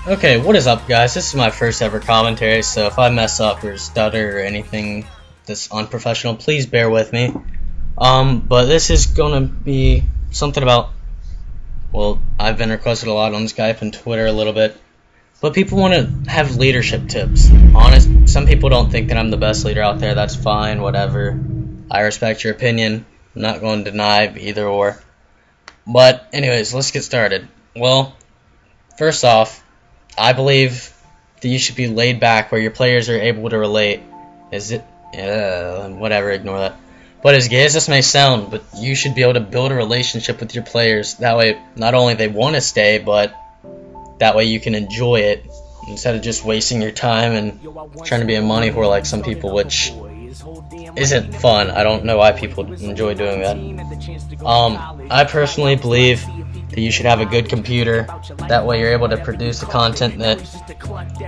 Okay, what is up, guys? This is my first ever commentary, so if I mess up or stutter or anything that's unprofessional, please bear with me. But this is gonna be something about, well, I've been requested a lot on Skype and Twitter a little bit, but people want to have leadership tips. Some people don't think that I'm the best leader out there. That's fine, whatever. I respect your opinion. I'm not going to deny either or. But anyways, let's get started. Well, first off, I believe that you should be laid back where your players are able to relate. Whatever, ignore that. But as gay as this may sound, but you should be able to build a relationship with your players. That way, not only they want to stay, but that way you can enjoy it instead of just wasting your time and trying to be a money whore like some people, which isn't fun. I don't know why people enjoy doing that. I personally believe that you should have a good computer. That way you're able to produce the content that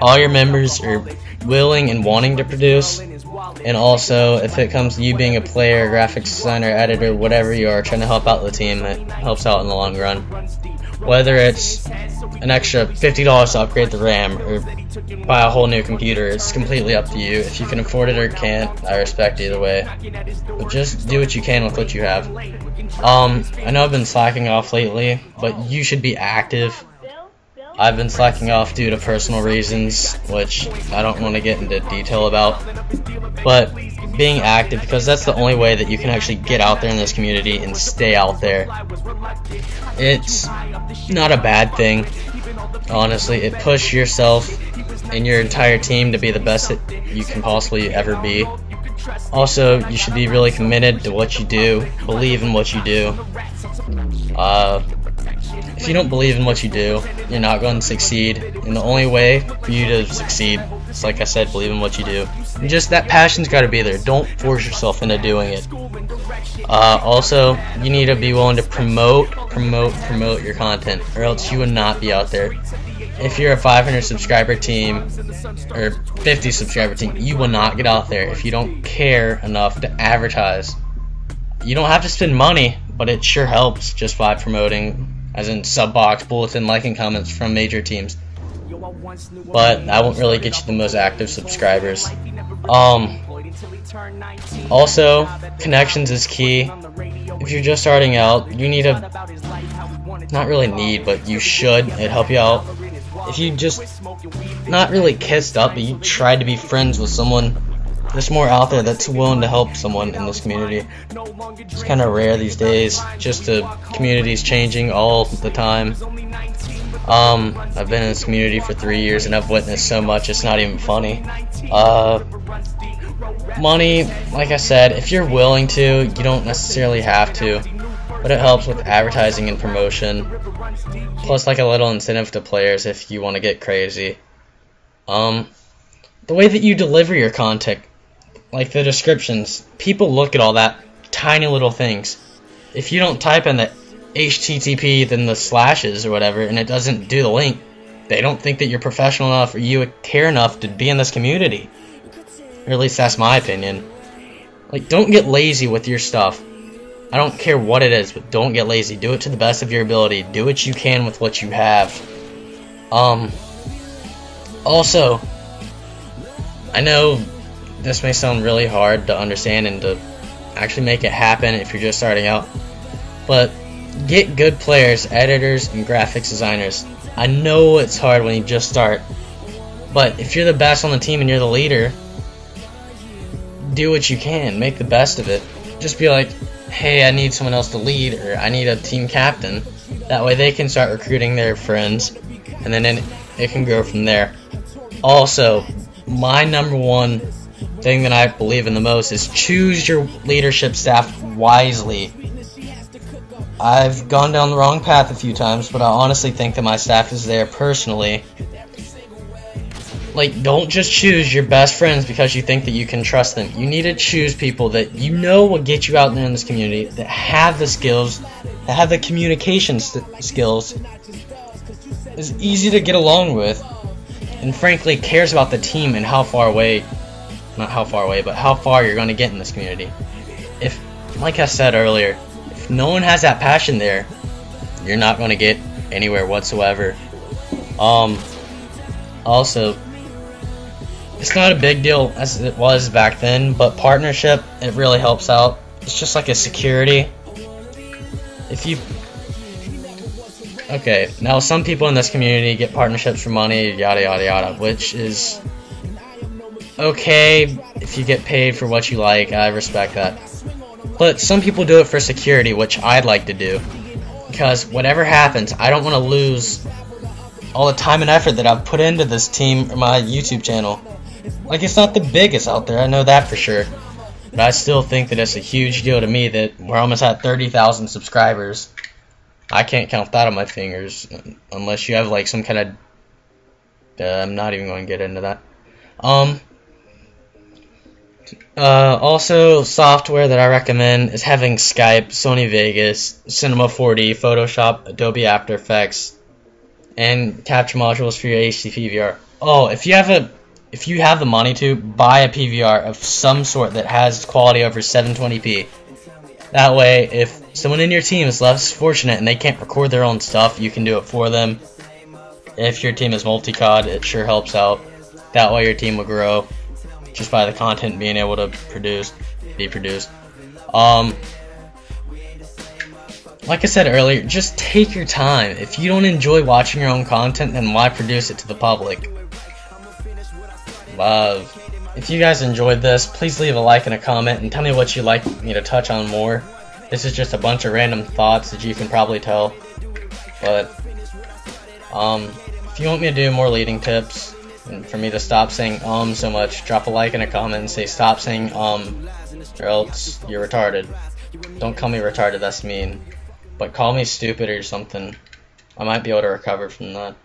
all your members are willing and wanting to produce. And also, if it comes to you being a player, graphics designer, editor, whatever you are, trying to help out the team, it helps out in the long run. Whether it's an extra $50 to upgrade the RAM or buy a whole new computer, it's completely up to you. If you can afford it or can't, I respect either way. But just do what you can with what you have. I know I've been slacking off lately, but you should be active. I've been slacking off due to personal reasons, which I don't want to get into detail about. But being active, because that's the only way that you can actually get out there in this community and stay out there. It's not a bad thing, honestly. It pushes yourself and your entire team to be the best that you can possibly ever be. Also, you should be really committed to what you do, believe in what you do. If you don't believe in what you do, you're not going to succeed, and the only way for you to succeed is, like I said, believe in what you do. And just that passion's got to be there. Don't force yourself into doing it. Also, you need to be willing to promote your content, or else you would not be out there. If you're a 500 subscriber team or 50 subscriber team, you will not get out there if you don't care enough to advertise. You don't have to spend money, but it sure helps just by promoting, as in sub box, bulletin, liking comments from major teams. But I won't really get you the most active subscribers. Also, connections is key. If you're just starting out, you need to, not really need, but you should, it'd help you out. If you just, not really kissed up, but you tried to be friends with someone that's more out there that's willing to help someone in this community. It's kind of rare these days, just the community's changing all the time. I've been in this community for 3 years and I've witnessed so much, it's not even funny. Money, like I said, if you're willing to, you don't necessarily have to, but it helps with advertising and promotion, plus like a little incentive to players if you want to get crazy. The way that you deliver your content, like the descriptions, people look at all that tiny little things. If you don't type in the HTTP then the slashes or whatever and it doesn't do the link, they don't think that you're professional enough or you care enough to be in this community. Or at least that's my opinion. Like, don't get lazy with your stuff. I don't care what it is, but don't get lazy. Do it to the best of your ability. Do what you can with what you have. Also, I know this may sound really hard to understand and to actually make it happen if you're just starting out, but get good players, editors, and graphics designers. I know it's hard when you just start, but if you're the best on the team and you're the leader, do what you can, make the best of it. Just be like, hey, I need someone else to lead, or I need a team captain. That way they can start recruiting their friends, and then it can grow from there. Also, my number one thing that I believe in the most is choose your leadership staff wisely. I've gone down the wrong path a few times, but I honestly think that my staff is there personally. Like, don't just choose your best friends because you think that you can trust them. You need to choose people that you know will get you out there in this community, that have the skills, that have the communication skills, is easy to get along with, and frankly cares about the team and how far away, not how far away, but how far you're going to get in this community. If, like I said earlier, if no one has that passion there, you're not going to get anywhere whatsoever. Also, it's not a big deal as it was back then, but partnership, it really helps out. It's just like a security. If you... Okay, now some people in this community get partnerships for money, yada yada yada, which is okay if you get paid for what you like, I respect that. But some people do it for security, which I'd like to do. Because whatever happens, I don't want to lose all the time and effort that I've put into this team or my YouTube channel. Like, it's not the biggest out there, I know that for sure. But I still think that it's a huge deal to me that we're almost at 30,000 subscribers. I can't count that on my fingers, unless you have like some kind of... I'm not even going to get into that. Also, software that I recommend is having Skype, Sony Vegas, Cinema 4D, Photoshop, Adobe After Effects, and capture modules for your HTC VR. Oh, if you have the money to, buy a PVR of some sort that has quality over 720p. That way, if someone in your team is less fortunate and they can't record their own stuff, you can do it for them. If your team is multi-COD, it sure helps out. That way your team will grow just by the content being able to be produced. Like I said earlier, just take your time. If you don't enjoy watching your own content, then why produce it to the public? If you guys enjoyed this, please leave a like and a comment and tell me what you'd like me to touch on more. This is just a bunch of random thoughts that you can probably tell. But if you want me to do more leading tips and for me to stop saying so much, drop a like and a comment and say stop saying or else you're retarded. Don't call me retarded, that's mean. But call me stupid or something. I might be able to recover from that.